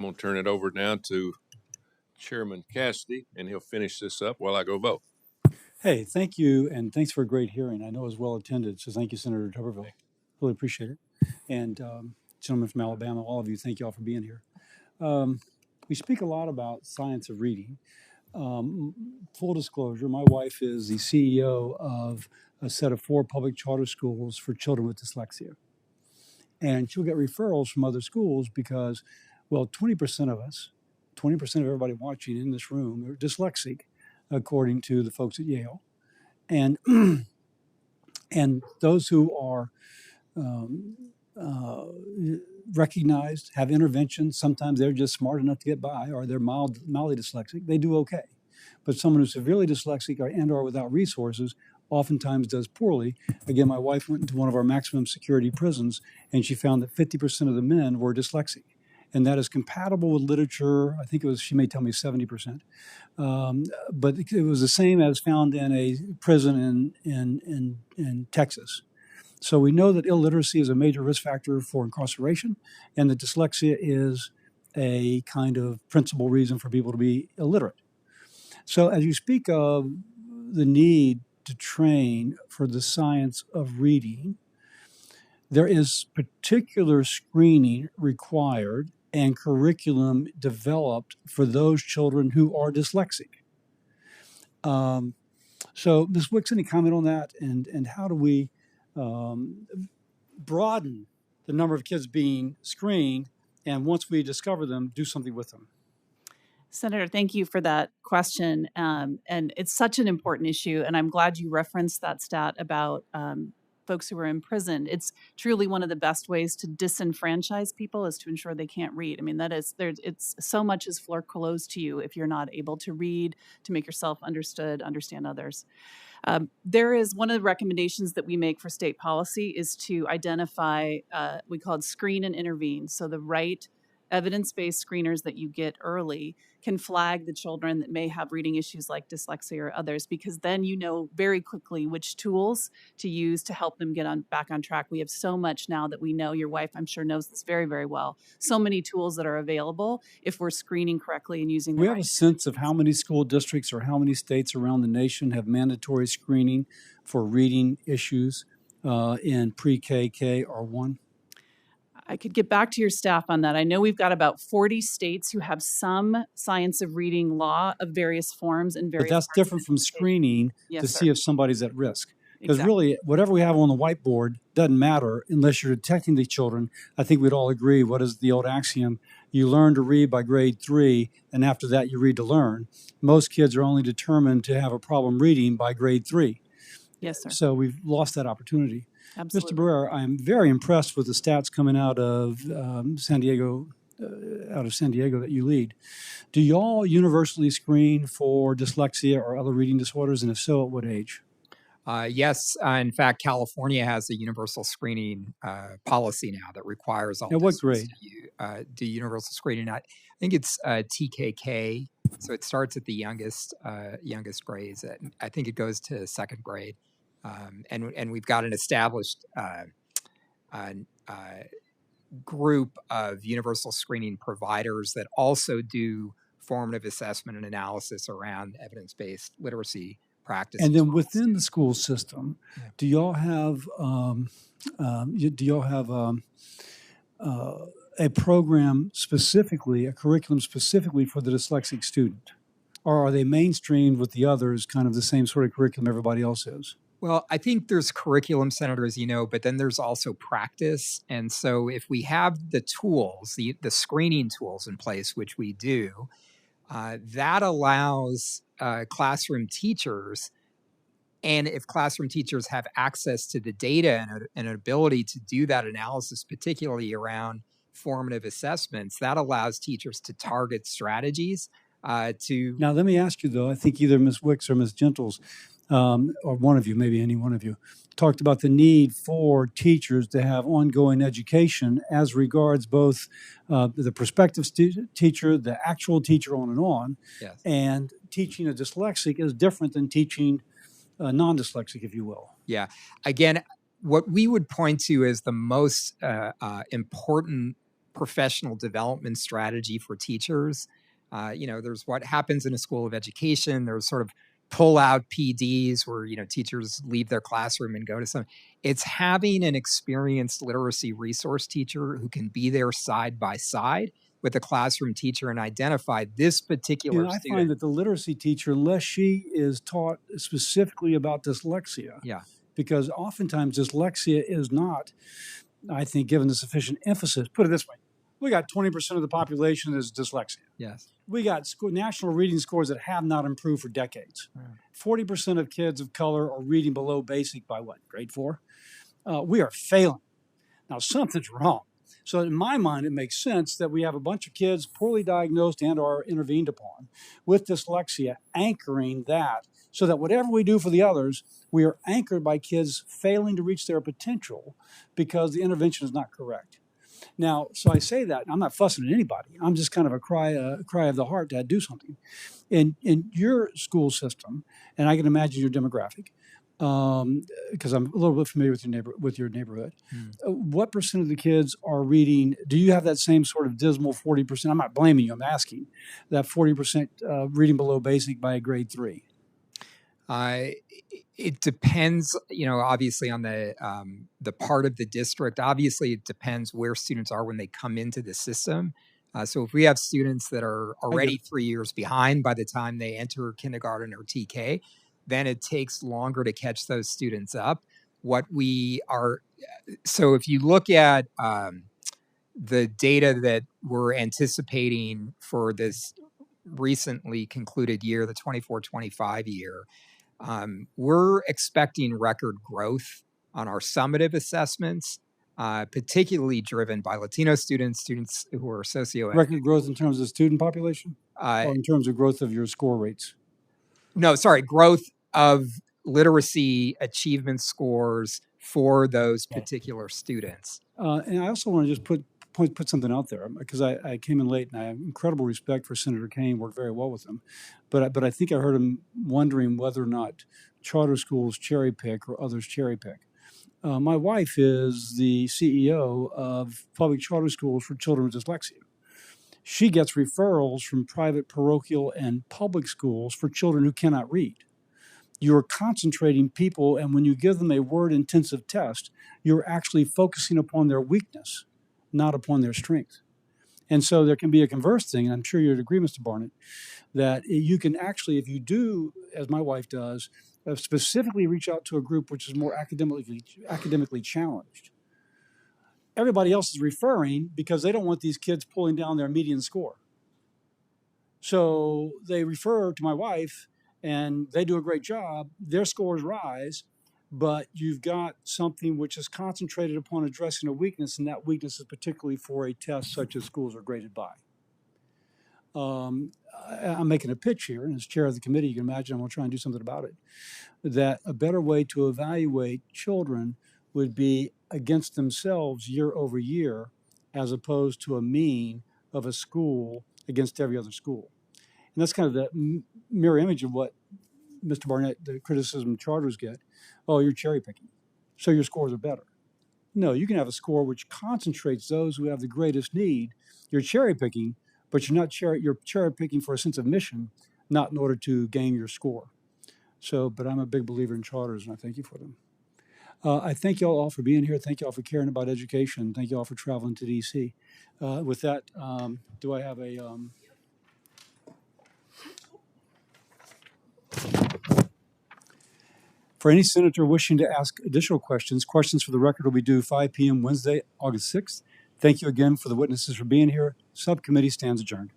I'm going to turn it over now to Chairman Cassidy, and he'll finish this up while I go vote. Hey, thank you, and thanks for a great hearing. I know it was well attended, so thank you, Senator Tuberville. Really appreciate it. And gentlemen from Alabama, all of you, thank you all for being here. We speak a lot about science of reading. Full disclosure, my wife is the CEO of a set of 4 public charter schools for children with dyslexia. And she'll get referrals from other schools because, well, 20% of us, 20% of everybody watching in this room are dyslexic, according to the folks at Yale. And and those who are recognized, have interventions, sometimes they're just smart enough to get by, or they're mildly dyslexic, they do okay. But someone who's severely dyslexic or without resources oftentimes does poorly. Again, my wife went into one of our maximum security prisons, and she found that 50% of the men were dyslexic. And that is compatible with literature. I think it was, she may tell me 70%. But it was the same as found in a prison in Texas. So we know that illiteracy is a major risk factor for incarceration, and that dyslexia is a kind of principal reason for people to be illiterate. So as you speak of the need to train for the science of reading, there is particular screening required and curriculum developed for those children who are dyslexic. So Ms. Wicks, any comment on that? And how do we broaden the number of kids being screened, and once we discover them, do something with them? Senator, thank you for that question. And it's such an important issue. And I'm glad you referenced that stat about folks who are imprisoned. It's truly one of the best ways to disenfranchise people is to ensure they can't read. I mean, it's so much is foreclosed to you if you're not able to read, to make yourself understood, understand others. There is one of the recommendations that we make for state policy is to identify, we call it screen and intervene. So the right evidence-based screeners that you get early can flag the children that may have reading issues like dyslexia or others, because then you know very quickly which tools to use to help them get back on track. We have so much now that we know. Your wife, I'm sure, knows this very, very well. So many tools that are available if we're screening correctly and using the right. We have a sense of how many school districts or how many states around the nation have mandatory screening for reading issues in pre-K, K, or 1? I could get back to your staff on that. I know we've got about 40 states who have some science of reading law of various forms and various. But that's different from screening to see if somebody's at risk. Because really, whatever we have on the whiteboard doesn't matter unless you're detecting the children. I think we'd all agree, what is the old axiom? You learn to read by grade 3, and after that you read to learn. Most kids are only determined to have a problem reading by grade 3. Yes, sir. So we've lost that opportunity. Absolutely. Mr. Barrera, I'm very impressed with the stats coming out of San Diego that you lead. Do y'all universally screen for dyslexia or other reading disorders, and if so, at what age? Yes. In fact, California has a universal screening policy now that requires all. At what grade? To do universal screening. I think it's TKK, so it starts at the youngest grades. I think it goes to 2nd grade. And we've got an established group of universal screening providers that also do formative assessment and analysis around evidence-based literacy practices. And then within the school system, do y'all have a program specifically, a curriculum specifically for the dyslexic student, or are they mainstreamed with the others, kind of the same sort of curriculum everybody else is? Well, I think there's curriculum, Senator, as you know, but then there's also practice. And so if we have the tools, the screening tools in place, which we do, that allows classroom teachers, and if classroom teachers have access to the data and an ability to do that analysis, particularly around formative assessments, that allows teachers to target strategies to... Now, let me ask you, though, I think either Ms. Wicks or Ms. Gentles, or one of you, maybe any one of you, talked about the need for teachers to have ongoing education as regards both the prospective teacher, the actual teacher, on. Yes. And teaching a dyslexic is different than teaching a non-dyslexic, if you will. Yeah. Again, what we would point to as the most important professional development strategy for teachers. There's what happens in a school of education. There's sort of pull out PDs where, teachers leave their classroom and go to some. It's having an experienced literacy resource teacher who can be there side by side with the classroom teacher and identify this particular I student. find that the literacy teacher, unless she is taught specifically about dyslexia, because oftentimes dyslexia is not, I think, given the sufficient emphasis. Put it this way. We got 20% of the population is dyslexia. Yes. We got national reading scores that have not improved for decades. 40% of kids of color are reading below basic by what, grade 4? We are failing. Now, something's wrong. So in my mind, it makes sense that we have a bunch of kids poorly diagnosed and are intervened upon with dyslexia, anchoring that so that whatever we do for the others, we are anchored by kids failing to reach their potential because the intervention is not correct. Now, so I say that, and I'm not fussing at anybody. I'm just kind of a cry of the heart to do something. In your school system, and I can imagine your demographic, because I'm a little bit familiar with your neighborhood. What percent of the kids are reading? Do you have that same sort of dismal 40%? I'm not blaming you. I'm asking that 40% reading below basic by a grade 3. It depends, obviously on the part of the district. Obviously, it depends where students are when they come into the system. So if we have students that are already 3 years behind by the time they enter kindergarten or TK, then it takes longer to catch those students up. So if you look at the data that we're anticipating for this recently concluded year, the 24-25 year, we're expecting record growth on our summative assessments, particularly driven by Latino students who are socioeconomic. Record growth in terms of student population or in terms of growth of your score rates? No, sorry, growth of literacy achievement scores for those particular students. And I also want to just put something out there because I came in late and I have incredible respect for Senator Kane, worked very well with him. But I think I heard him wondering whether or not charter schools cherry pick or others cherry pick. My wife is the CEO of public charter schools for children with dyslexia. She gets referrals from private parochial and public schools for children who cannot read. You're concentrating people, and when you give them a word-intensive test, you're actually focusing upon their weakness, not upon their strength. And so there can be a converse thing, and I'm sure you'd agree, Mr. Barnett, that you can actually, if you do, as my wife does, specifically reach out to a group which is more academically challenged. Everybody else is referring because they don't want these kids pulling down their median score. So they refer to my wife, and they do a great job. Their scores rise, but you've got something which is concentrated upon addressing a weakness, and that weakness is particularly for a test such as schools are graded by. I'm making a pitch here, and as chair of the committee, you can imagine I'm going to try and do something about it, that a better way to evaluate children would be against themselves year over year, as opposed to a mean of a school against every other school. And that's kind of the mirror image of what Mr. Barnett, the criticism charters get. Oh, you're cherry picking, so your scores are better. No, you can have a score which concentrates those who have the greatest need. You're cherry picking, but you're cherry picking for a sense of mission, not in order to gain your score. So, but I'm a big believer in charters, and I thank you for them. I thank you all for being here. Thank you all for caring about education. Thank you all for traveling to DC. With that, do I have a... For any senator wishing to ask additional questions for the record will be due 5 p.m. Wednesday, August 6th. Thank you again for the witnesses for being here. Subcommittee stands adjourned.